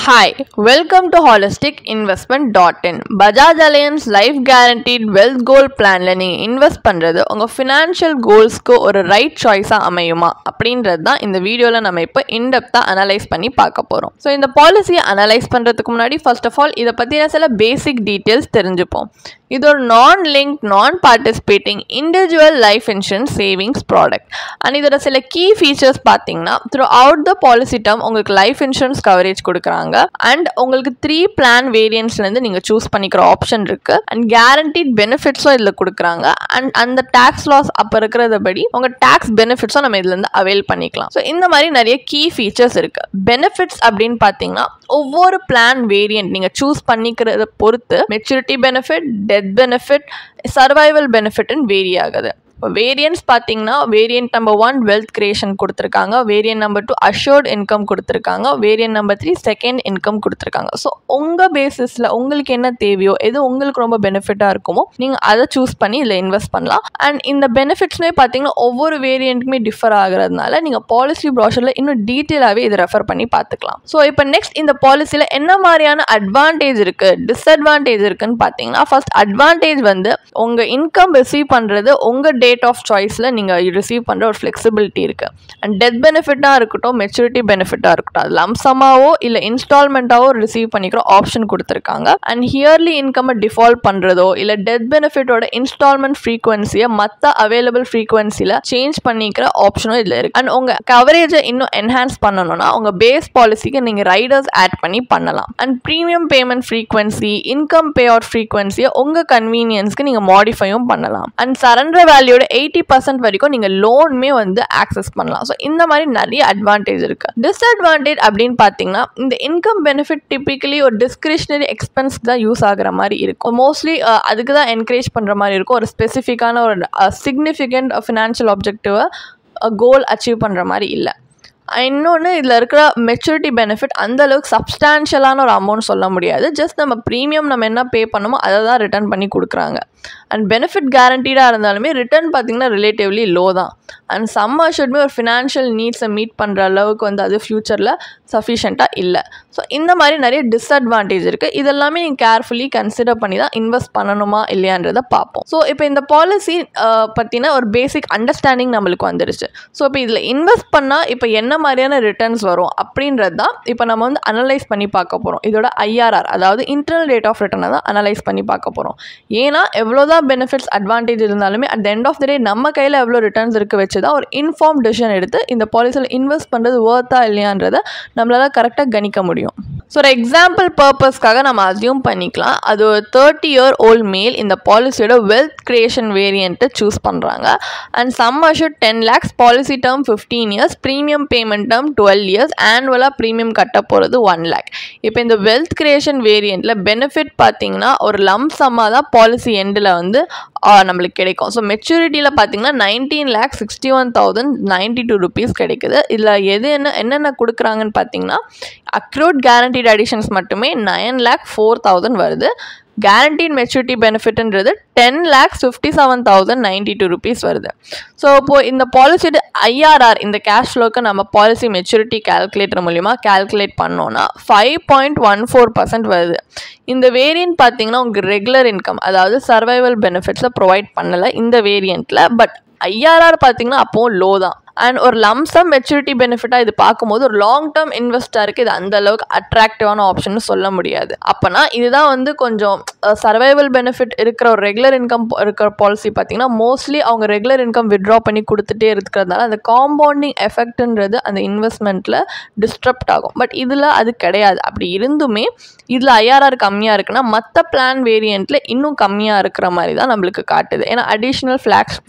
Hi, welcome to holisticinvestment.in. Bajaj Allianz Life Guaranteed Wealth Goal Plan நீங்கள் invest பண்ணுறது உங்கள் financial கோல்ஸ்க்கு ஒரு right சாய்ஸாக அமையுமா அப்படின்றது தான் இந்த வீடியோவில் நம்ம இப்போ இன்டெப்த்தாக அனலைஸ் பண்ணி பார்க்க போகிறோம். ஸோ இந்த பாலிசியை அனலைஸ் பண்ணுறதுக்கு முன்னாடி ஃபர்ஸ்ட் ஆஃப் ஆல் இதை பற்றின சில பேசிக் டீட்டெயில்ஸ் தெரிஞ்சுப்போம். இது ஒரு non link non participating individual life insurance savings product and இதோட சில கீ ஃபீச்சர்ஸ் பார்த்தீங்கன்னா throughout the policy term உங்களுக்கு லைஃப் இன்சூரன்ஸ் கவரேஜ் கொடுக்குறாங்க அண்ட் உங்களுக்கு 3 பிளான் வேரியன்ட்ஸ்லேருந்து நீங்கள் சூஸ் பண்ணிக்கிற ஆப்ஷன் இருக்குது அண்ட் கேரண்டீட் பெனிஃபிட்ஸும் இதில் கொடுக்குறாங்க அண்ட் அந்த டேக்ஸ் லாஸ் அப்போ இருக்கிறதபடி உங்கள் டேக்ஸ் பெனிஃபிட்ஸும் நம்ம இதுலேருந்து அவைல் பண்ணிக்கலாம். ஸோ இந்த மாதிரி நிறைய கீ ஃபீச்சர்ஸ் இருக்குது. பெனிஃபிட்ஸ் அப்படின்னு பார்த்தீங்கன்னா ஒவ்வொரு பிளான் வேரியன்ட் நீங்கள் சூஸ் பண்ணிக்கிறத பொறுத்து maturity benefit, death benefit, survival பெனிஃபிட்னு வேரி ஆகுது. இப்போ வேரியன்ட்ஸ் பார்த்தீங்கன்னா வேரியன்ட் நம்பர் 1 வெல்த் கிரியேஷன் கொடுத்துருக்காங்க, வேரியன்ட் நம்பர் 2 அஷ்யூர்ட் இன்கம் கொடுத்துருக்காங்க, வேரியன்ட் நம்பர் 3 செகண்ட் இன்கம் கொடுத்துருக்காங்க. ஸோ உங்கள் பேசிஸில் உங்களுக்கு என்ன தேவையோ எது உங்களுக்கு ரொம்ப பெனிஃபிட்டாக இருக்குமோ நீங்கள் அதை சூஸ் பண்ணி இதில் இன்வெஸ்ட் பண்ணலாம். அண்ட் இந்த பெனிஃபிட்ஸ்மே பார்த்தீங்கன்னா ஒவ்வொரு வேரியண்ட்டுமே டிஃபர் ஆகிறதுனால நீங்கள் பாலிசி ப்ராஷரில் இன்னும் டீட்டெயிலாகவே இதை ரெஃபர் பண்ணி பார்த்துக்கலாம். ஸோ இப்போ நெக்ஸ்ட் இந்த பாலிசியில் என்ன மாதிரியான அட்வான்டேஜ் இருக்குது, டிஸ்அட்வான்டேஜ் இருக்குன்னு பார்த்தீங்கன்னா ஃபர்ஸ்ட் அட்வான்டேஜ் வந்து உங்கள் இன்கம் ரிசீவ் பண்ணுறது உங்கள் டேட் ஆஃப் சாய்ஸில் நீங்கள் ரிசீவ் பண்ணுற ஒரு ஃப்ளெக்சிபிலிட்டி இருக்குது. அண்ட் டெத் பெனிஃபிட்டாக இருக்கட்டும், மெச்சூரிட்டி பெனிஃபிட்டாக இருக்கட்டும், அது லம்சமாவோ இல்லை இன்ஸ்டால்மெண்ட்டாவோ ரிசீவ் பண்ணிக்கிற ஆப்ஷன் கொடுத்துருக்காங்க. அண்ட் இயர்லி இன்கம்மை டிஃபால்ட் பண்ணுறதோ இல்லை டெத் பெனிஃபிட்டோட இன்ஸ்டால்மெண்ட் ஃப்ரீக்வன்சியை மற்ற அவைலபிள் ஃப்ரீக்வன்சியில் சேஞ்ச் பண்ணிக்கிற ஆப்ஷனும் இதில் இருக்குது. அண்ட் உங்கள் கவரேஜை இன்னும் என்ஹான்ஸ் பண்ணணும்னா உங்கள் பேஸ் பாலிசிக்கு நீங்கள் ரைடர்ஸ் ஆட் பண்ணி பண்ணலாம். And premium payment frequency, income pay out ஃப்ரீக்வன்சியை உங்கள் கன்வீனியன்ஸ்க்கு நீங்கள் மாடிஃபையும் பண்ணலாம். அண்ட் சரண்டர் வேல்யூட 80% வரைக்கும் நீங்கள் லோனுமே வந்து ஆக்சஸ் பண்ணலாம். ஸோ இந்த மாதிரி நிறைய அட்வான்டேஜ் இருக்கு. டிஸ்அட்வான்டேஜ் அப்படின்னு பார்த்தீங்கன்னா இந்த இன்கம் பெனிஃபிட் டிப்பிக்கலி ஒரு டிஸ்கிரிஷனரி எக்ஸ்பென்ஸ்க்கு தான் யூஸ் ஆகிற மாதிரி இருக்கும். மோஸ்ட்லி அதுக்கு தான் என்கரேஜ் பண்ணுற மாதிரி இருக்கும். ஒரு ஸ்பெசிஃபிக்கான ஒரு சிக்னிஃபிகண்ட் ஃபினான்ஷியல் ஆப்ஜெக்டிவை கோல் அச்சீவ் பண்ணுற மாதிரி இல்லை. இன்னொன்று இதில் இருக்கிற மெச்சூரிட்டி பெனிஃபிட் அந்தளவுக்கு சப்ஸ்டான்ஷியலான ஒரு அமௌண்ட் சொல்ல முடியாது. ஜஸ்ட் நம்ம ப்ரீமியம் நம்ம என்ன பே பண்ணமோ அதை தான் ரிட்டர்ன் பண்ணி கொடுக்குறாங்க. அண்ட் பெனிஃபிட் கேரண்டீடாக இருந்தாலுமே ரிட்டர்ன் பார்த்திங்கன்னா ரிலேட்டிவ்லி லோ தான். அண்ட் சம் அஷ்யூர்டுமே ஒரு ஃபினான்ஷியல் நீட்ஸை மீட் பண்ணுற அளவுக்கு வந்து அது ஃப்யூச்சரில் சஃபிஷியண்ட்டாக இல்லை. ஸோ இந்த மாதிரி நிறைய டிஸ்அட்வான்டேஜ் இருக்குது. இதெல்லாமே நீங்கள் கேர்ஃபுல்லி கன்சிடர் பண்ணி தான் இன்வெஸ்ட் பண்ணணுமா இல்லையான்றதை பார்ப்போம். ஸோ இப்போ இந்த பாலிசி பற்றின ஒரு பேசிக் அண்டர்ஸ்டாண்டிங் நம்மளுக்கு வந்துடுச்சு. ஸோ இப்போ இதில் இன்வெஸ்ட் பண்ணால் இப்போ என்ன மாதிரியான ரிட்டர்ன்ஸ் வரும் அப்படின்றது தான் இப்போ நம்ம வந்து அனலைஸ் பண்ணி பார்க்க போகிறோம். இதோட IRR அதாவது இன்டர்னல் ரேட் ஆஃப் ரிட்டர்னை தான் அனலைஸ் பண்ணி பார்க்க போகிறோம். ஏன்னா எவ்வளோதான் பெனிஃபிட்ஸ் அட்வான்டேஜ் இருந்தாலுமே at the end of the day நம்ம கையில் எவ்வளோ ரிட்டர்ன்ஸ் இருக்க வச்சு தான் ஒரு இன்ஃபார்ம் டிசிஷன் எடுத்து இந்த பாலிசியில் இன்வெஸ்ட் பண்ணுறது ஒர்த்தா இல்லையான்றதை நம்மளால் கரெக்டாக கணிக்க முடியும். ஸோ ஒரு எக்ஸாம்பிள் பர்பஸ்க்காக நம்ம அசியூம் பண்ணிக்கலாம். அது ஒரு 30-year-old மேல் இந்த பாலிசியோட வெல்த் கிரியேஷன் வேரியண்ட்டை சூஸ் பண்ணுறாங்க. And sum assured 10 lakhs, policy term 15 years, premium payment term 12 years, ஆனுவலாக ப்ரீமியம் கட்ட போகிறது 1 lakh. இப்போ இந்த வெல்த் கிரியேஷன் வேரியண்ட்டில் பெனிஃபிட் பார்த்தீங்கன்னா ஒரு லம்சமாக தான் பாலிசி எண்டில் வந்து நம்மளுக்கு கிடைக்கும். ஸோ மெச்சூரிட்டியில் பார்த்தீங்கன்னா 19,61,092 rupees கிடைக்குது. இதில் என்னென்ன கொடுக்குறாங்கன்னு பார்த்தீங்கன்னா அக்ரூட் கேரண்டீட் அடிஷன்ஸ் மட்டுமே 9,04,000 வருது. கேரண்டீட் மெச்சூரிட்டி பெனிஃபிட்ன்றது 10,57,092 rupees வருது. ஸோ இப்போது இந்த பாலிசியோட IRR இந்த கேஷ் ஃப்ளோக்கு நம்ம பாலிசி மெச்சூரிட்டி கேல்குலேட்டர் மூலிமா கேல்குலேட் பண்ணோன்னா 5.14% வருது. இந்த வேரியன்ட் பார்த்தீங்கன்னா உங்களுக்கு ரெகுலர் இன்கம் அதாவது சர்வைவல் பெனிஃபிட்ஸை ப்ரொவைட் பண்ணலை இந்த வேரியண்ட்டில். பட் IRR பார்த்தீங்கன்னா அப்போவும் லோ தான். அண்ட் ஒரு லம்சம் மெச்சூரிட்டி பெனிஃபிட்டாக இது பார்க்கும்போது ஒரு லாங் டேர்ம் இன்வெஸ்டருக்கு இது அந்த அளவுக்கு அட்ராக்டிவான ஆப்ஷன் சொல்ல முடியாது. அப்போனா இதுதான் வந்து கொஞ்சம் சர்வைவல் பெனிஃபிட் இருக்கிற ஒரு ரெகுலர் இன்கம் இருக்கிற பாலிசி பார்த்தீங்கன்னா மோஸ்ட்லி அவங்க ரெகுலர் இன்கம் வித்ட்ரா பண்ணி கொடுத்துட்டே இருக்கிறதுனால அந்த காம்பவுண்டிங் எஃபெக்ட்ன்றது அந்த இன்வெஸ்ட்மெண்ட்டில் டிஸ்டர்ப்ட் ஆகும். பட் இதில் அது கிடையாது. அப்படி இருந்துமே இதில் IRR கம்மியாக இருக்குன்னா மற்ற பிளான் வேரியண்ட்டில் இன்னும் கம்மியாக இருக்கிற மாதிரி தான் நம்மளுக்கு காட்டுது. ஏன்னா அடிஷ்னல்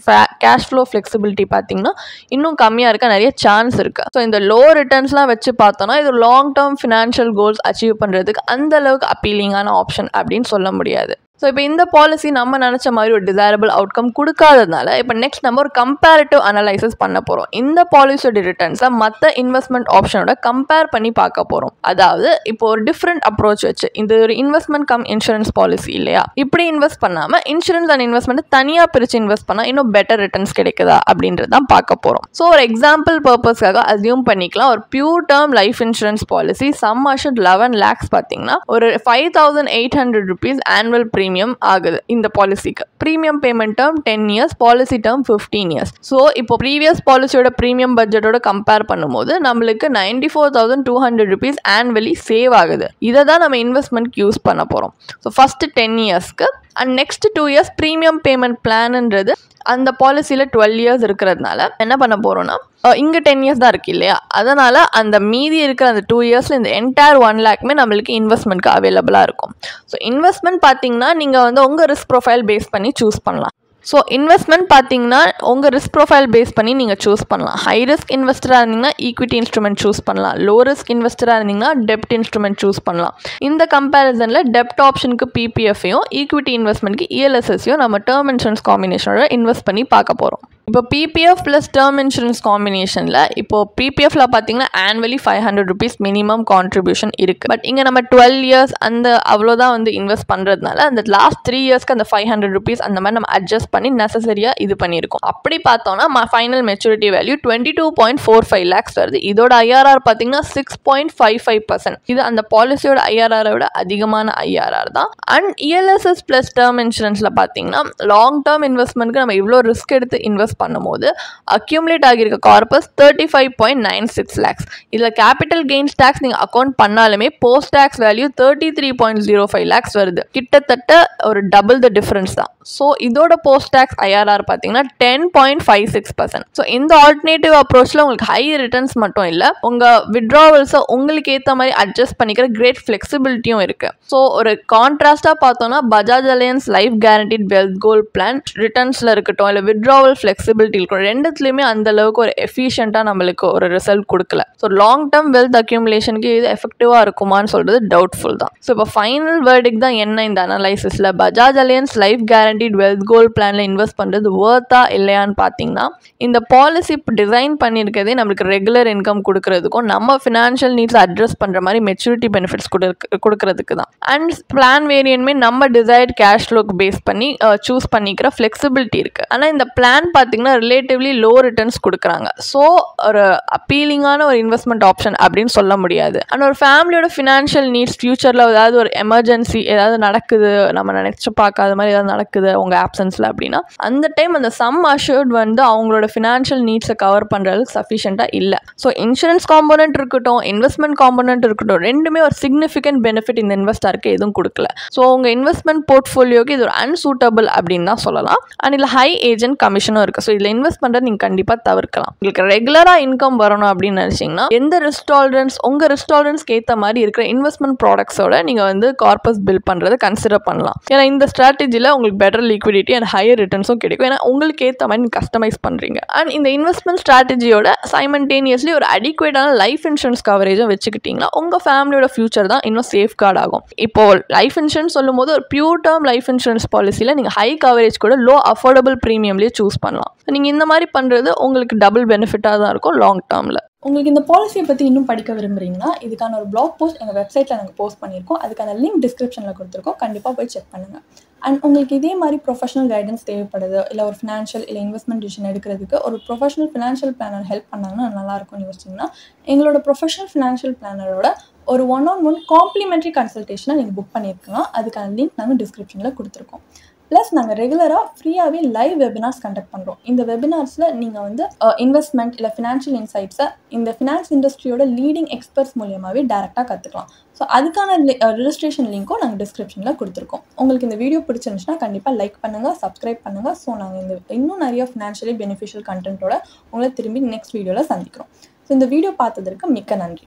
கேஷ் ஃப்ளோ ஃப்ளெக்சிபிலிட்டி பார்த்தீங்கன்னா இன்னும் கம்மியாக இருக்க நிறைய சான்ஸ் இருக்குது. ஸோ இந்த லோ ரிட்டர்ன்ஸ்லாம் வச்சு பார்த்தோன்னா இது long term financial goals achieve பண்ணுறதுக்கு அந்த அளவுக்கு அப்பீலிங்கான ஆப்ஷன் அப்படின்னு சொல்ல முடியாது. ஸோ இப்போ இந்த பாலிசி நம்ம நினச்ச மாதிரி ஒரு டிசைரபிள் அவுட்கம் கொடுக்காததுனால இப்போ நெக்ஸ்ட் நம்ம ஒரு கம்பேரிட்டிவ் அனலைசிஸ் பண்ண போகிறோம். இந்த பாலிசியோட ரிட்டர்ன்ஸை மற்ற இன்வெஸ்ட்மெண்ட் ஆப்ஷனோட கம்பேர் பண்ணி பார்க்க போகிறோம். அதாவது இப்போ ஒரு டிஃப்ரெண்ட் அப்ரோச் வச்சு இது ஒரு இன்வெஸ்ட்மெண்ட் கம் இன்சூரன்ஸ் பாலிசி இல்லையா, இப்படி இன்வெஸ்ட் பண்ணாமல் இன்சூரன்ஸ் அண்ட் இன்வெஸ்ட்மெண்ட் தனியாக பிரித்து இன்வெஸ்ட் பண்ணால் இன்னும் பெட்டர் ரிட்டர்ன்ஸ் கிடைக்குதா அப்படின்றது தான் பார்க்க போகிறோம். ஸோ ஒரு எக்ஸாம்பிள் பர்பஸ்க்காக அசியூம் பண்ணிக்கலாம், ஒரு pure term life insurance policy sum assured 11 lakhs பார்த்தீங்கன்னா ஒரு 5,800 rupees ஆனுவல் ப்ரீமியம் ஆகுது. இந்த பாலிசிக்கு premium payment term 10 years, policy term 15 years. So இப்போ ப்ரீவியஸ் பாலிசியோட ப்ரீமியம் பட்ஜெட்டோட கம்பேர் பண்ணும்போது நம்மளுக்கு 94,200 rupees ஆனுவலி சேவ் ஆகுது. இதை தான் நம்ம இன்வெஸ்ட்மெண்ட்க்கு யூஸ் பண்ண போகிறோம். ஸோ ஃபர்ஸ்ட் 10 yearsக்கு and next 2 years premium payment பிளான்ன்றது அந்த பாலிசியில் 12 years இருக்கிறதுனால என்ன பண்ண போகிறோம்னா இங்கே 10 years தான் இருக்குது இல்லையா, அதனால் அந்த மீதி இருக்கிற அந்த 2 yearsல இந்த என்டையர் 1 lakhமே நம்மளுக்கு இன்வெஸ்ட்மெண்ட்க்கு அவைலபிளாக இருக்கும். ஸோ இன்வெஸ்ட்மெண்ட் பார்த்தீங்கன்னா நீங்கள் வந்து உங்கள் ரிஸ்க் ப்ரொஃபைல் பேஸ் பண்ணி சூஸ் பண்ணலாம். ஸோ இன்வெஸ்ட்மெண்ட் பார்த்தீங்கன்னா உங்கள் ரிஸ்க் ப்ரொஃபைல் பேஸ் பண்ணி நீங்கள் சூஸ் பண்ணலாம். ஹை ரிஸ்க் இன்வெஸ்டராக இருந்தீங்கன்னா ஈக்விட்டி இன்ஸ்ட்ருமெண்ட் சூஸ் பண்ணலாம். லோ ரிஸ்க் இன்வெஸ்டராக இருந்தீங்கன்னா டெப்ட் இன்ஸ்ட்ருமெண்ட் சூஸ் பண்ணலாம். இந்த கம்பேரிசனில் டெப்ட் ஆப்ஷனுக்கு பிபிஎஃப்ஐயும் ஈக்விட்டி இன்வெஸ்ட்மெண்ட்க்கு இஎல்எஸ்எஸ்ஸையும் நம்ம டேர்ம் இன்சூரன்ஸ் காம்பினேஷனோட இன்வெஸ்ட் பண்ணி பார்க்க போகிறோம். இப்போ பிபிஎஃப் ப்ளஸ் டேர்ம் இன்சூரன்ஸ் காம்பினேஷனில் இப்போது பிபிஎஃப்ல பார்த்தீங்கன்னா ஆனுவலி 500 rupees மினிமம் கான்ட்ரிபியூஷன் இருக்குது. பட் இங்கே நம்ம 12 years அந்த அவ்வளோதான் வந்து இன்வெஸ்ட் பண்ணுறதுனால அந்த லாஸ்ட் 3 yearsக்கு அந்த 500 rupees அந்த மாதிரி நம்ம அட்ஜஸ்ட் பண்ணி நெசசரியாக இது பண்ணியிருக்கோம். அப்படி பார்த்தோன்னா ஃபைனல் மெச்சூரிட்டி வேல்யூ 22.45 lakhs வருது. இதோட ஐஆர்ஆர் பார்த்தீங்கன்னா 6.55%. இது அந்த பாலிசியோட ஐஆர்ஆரை விட அதிகமான ஐஆர்ஆர் தான். அண்ட் இஎல்எஸ்எஸ் ப்ளஸ் டேர்ம் இன்சூரன்ஸில் பார்த்தீங்கன்னா லாங் டேர்ம் இன்வெஸ்ட்மெண்ட்க்கு நம்ம இவ்வளோ ரிஸ்க் எடுத்து இன்வெஸ்ட் பண்ணும்போது அக்யூமுலேட் ஆகியிருக்க கார்பஸ் 35.96 lakhs. இதில் கேபிட்டல் கெயின்ஸ் டேக்ஸ் நீங்கள் அக்கௌண்ட் பண்ணாலுமே போஸ்ட் டேக்ஸ் வேல்யூ 33.05 lakhs வருது. கிட்டத்தட்ட ஒரு டபுள் த டிஃபரன்ஸ் தான். ஸோ இதோட போஸ்ட் டேக்ஸ் ஐஆர்ஆர் பார்த்தீங்கன்னா 10.56%. ஸோ இந்த ஆல்டர்னேட்டிவ் அப்ரோச்சில் உங்களுக்கு ஹை ரிட்டர்ன்ஸ் மட்டும் இல்லை, உங்கள் விட்ராவல்ஸை உங்களுக்கு ஏற்ற மாதிரி அட்ஜஸ்ட் பண்ணிக்கிற கிரேட் ஃப்ளெக்சிபிலிட்டியும் இருக்குது. ஸோ ஒரு கான்ட்ராஸ்டாக பார்த்தோன்னா Bajaj Allianz life guaranteed wealth goal plan ரிட்டர்ன்ஸில் இருக்கட்டும் இல்லை விட்ராவல் ஃப்ளெக்சிபிலிட்டி இருக்கும், ரெண்டுத்துலையுமே அந்த அளவுக்கு ஒரு எஃபிஷியண்டாக நம்மளுக்கு ஒரு ரிசல்ட் கொடுக்கல. ஸோ லாங் டேர்ம் வெல்த் அக்யூமுலேஷனுக்கு இது எஃபெக்டிவாக இருக்குமான்னு சொல்கிறது டவுட்ஃபுல் தான். ஸோ இப்போ ஃபைனல் வேர்டிக் தான் என்ன இந்த அனலைசிஸில் Bajaj Allianz life guaranteed wealth goal பிளானில் இன்வெஸ்ட் பண்ணுறது ஒர்த்தா இல்லையான்னு பார்த்தீங்கன்னா இந்த பாலிசி டிசைன் பண்ணியிருக்கிறதே நம்மளுக்கு ரெகுலர் இன்கம் கொடுக்கறதுக்கும் நம்ம ஃபினான்ஷியல் நீட்ஸ் அட்ரஸ் பண்ணுற மாதிரி மெச்சூரிட்டி பெனிஃபிட்ஸ் கொடுக்கறதுக்கு தான். அண்ட் பிளான் வேரியன்ட்மே நம்ம டிசைர்ட் கேஷ் ஃப்ளோக்கு பேஸ் பண்ணி சூஸ் பண்ணிக்கிற ஃப்ளெக்சிபிலிட்டி இருக்குது. ஆனால் இந்த பிளான் பார்த்தீங்கன்னா ரிலேட்டிவ்லி லோ ரிட்டர்ன்ஸ் கொடுக்குறாங்க. ஸோ ஒரு அப்பீலிங்கான ஒரு இன்வெஸ்ட்மெண்ட் ஆப்ஷன் அப்படின்னு சொல்ல முடியாது. அண்ட் ஒரு ஃபேமிலியோட ஃபினான்ஷியல் நீட்ஸ் ஃபியூச்சரில் ஏதாவது ஒரு எமர்ஜென்சி ஏதாவது நடக்குது, நம்ம நினச்சி பார்க்காத மாதிரி ஏதாவது நடக்குது உங்கள் ஆப்சன்ஸில் அப்படின்னா அந்த டைம் அந்த சம் அஷூர்ட் வந்து அவங்களோட ஃபினான்ஷியல் நீட்ஸை கவர் பண்ணுறதுக்கு சஃபிஷியண்ட்டாக இல்லை. ஸோ இன்சூரன்ஸ் காம்போனன்ட் இருக்கட்டும் இன்வெஸ்ட்மெண்ட் காம்போனன்ட் இருக்கட்டும் ரெண்டுமே ஒரு சிக்னிஃபிகண்ட் பெனிஃபிட் இந்த இன்வெஸ்டருக்கு எதுவும் கொடுக்கல. ஸோ உங்கள் இன்வெஸ்ட்மெண்ட் போர்ட்ஃபோலியோக்கு இது ஒரு அன்சூட்டபிள் அப்படின்னு தான் சொல்லலாம். அண்ட் இதில் ஹை ஏஜென்ட் கமிஷனும் இருக்குது. ஸோ இதில் இன்வெஸ்ட் பண்ணுறது நீங்கள் கண்டிப்பாக தவிர்க்கலாம். உங்களுக்கு ரெகுலராக இன்கம் வரணும் அப்படின்னு நினச்சிங்கன்னா எந்த ரிஸ்க் டாலரன்ஸ் உங்கள் ரிஸ்க் டாலரன்ஸ்க்கு ஏற்ற மாதிரி இருக்கிற இன்வெஸ்ட்மெண்ட் ப்ராடக்ட்ஸோட நீங்கள் வந்து கார்பஸ் பில்ட் பண்ணுறதை கன்சிடர் பண்ணலாம். ஏன்னா இந்த ஸ்ட்ராட்டஜியில் உங்களுக்கு பெட்டர் லிக்விடிட்டி அண்ட் ஹையர் ரிட்டர்ன்ஸும் கிடைக்கும். ஏன்னா உங்களுக்கு ஏற்ற மாதிரி நீங்கள் கஸ்டமைஸ் பண்ணுறீங்க. அண்ட் இந்த இன்வெஸ்ட்மெண்ட் ஸ்ட்ராட்டஜியோட சைமல்டேனியஸ்லி ஒரு அடிக்குவேட்டான லைஃப் இன்சூரன்ஸ் கவரேஜும் வச்சுக்கிட்டிங்கன்னா உங்கள் ஃபேமிலியோட ஃபியூச்சர் தான் இன்னும் சேஃப் கார்டு ஆகும். இப்போ லைஃப் இன்சூரன்ஸ் சொல்லும் போது ஒரு பியூர் டேர்ம் லைஃப் இன்சூரன்ஸ் பாலிசியில் நீங்கள் ஹை கவரேஜ் கூட லோ அஃபோர்டபுள் ப்ரீமியம்லேயே சூஸ் பண்ணலாம். நீங்கள் இந்த மாதிரி பண்ணுறது உங்களுக்கு டபுள் பெனிஃபிட்டாக தான் இருக்கும் லாங் டேர்மில். உங்களுக்கு இந்த பாலிசியை பற்றி இன்னும் படிக்க விரும்புகிறீங்கன்னா இதுக்கான ஒரு பிளாக் போஸ்ட் எங்கள் வெப்சைட்டில் நாங்கள் போஸ்ட் பண்ணியிருக்கோம். அதுக்கான லிங்க் டிஸ்கிரிப்ஷனில் கொடுத்துருக்கோம். கண்டிப்பாக போய் செக் பண்ணுங்கள். அண்ட் உங்களுக்கு இதே மாதிரி ப்ரொஃபஷனல் கைடன்ஸ் தேவைப்படுது, இல்லை ஒரு ஃபினான்ஷியல் இல்லை இன்வெஸ்ட்மெண்ட் டிசிஷன் எடுக்கிறதுக்கு ஒரு ப்ரொஃபஷனல் ஃபினான்ஷியல் பிளானர் ஹெல்ப் பண்ணாங்கன்னா நல்லாயிருக்கும்னு யோசிச்சிங்கன்னா எங்களோட ப்ரொஃபஷனல் ஃபினான்ஷியல் பிளானரோட ஒரு 1-on-1 காம்ப்ளிமெண்ட்ரி கன்சல்டேஷனை நீங்கள் புக் பண்ணியிருக்கலாம். அதுக்கான லிங்க் நாங்கள் டிஸ்கிரிப்ஷனில் கொடுத்துருக்கோம். ப்ளஸ் நாங்கள் ரெகுலராக ஃப்ரீயாகவே லைவ் வெபினார்ஸ் கண்டக்ட் பண்ணுறோம். இந்த வெபினார்ஸில் நீங்கள் வந்து இன்வெஸ்ட்மெண்ட் இல்லை ஃபினான்ஷியல் இன்சைட்ஸை இந்த ஃபினான்ஸ் இண்டஸ்ட்ரியோட லீடிங் எக்ஸ்பர்ட்ஸ் மூலியமாகவே டேரெக்டாக கற்றுக்கலாம். ஸோ அதுக்கான ரெஜிஸ்ட்ரேஷன் லிங்க்கும் நாங்கள் டிஸ்கிரிப்ஷனில் கொடுத்துருக்கோம். உங்களுக்கு இந்த வீடியோ பிடிச்சிருந்துச்சுன்னா கண்டிப்பாக லைக் பண்ணுங்கள், சப்ஸ்கிரைப் பண்ணுங்கள். ஸோ நாங்கள் இன்னும் நிறைய ஃபினான்ஷியலி பெனிஃபிஷியல் கண்டென்ட்டோட உங்களை திரும்பி நெக்ஸ்ட் வீடியோவில் சந்திக்கிறோம். ஸோ இந்த வீடியோ பார்த்ததற்கு மிக்க நன்றி.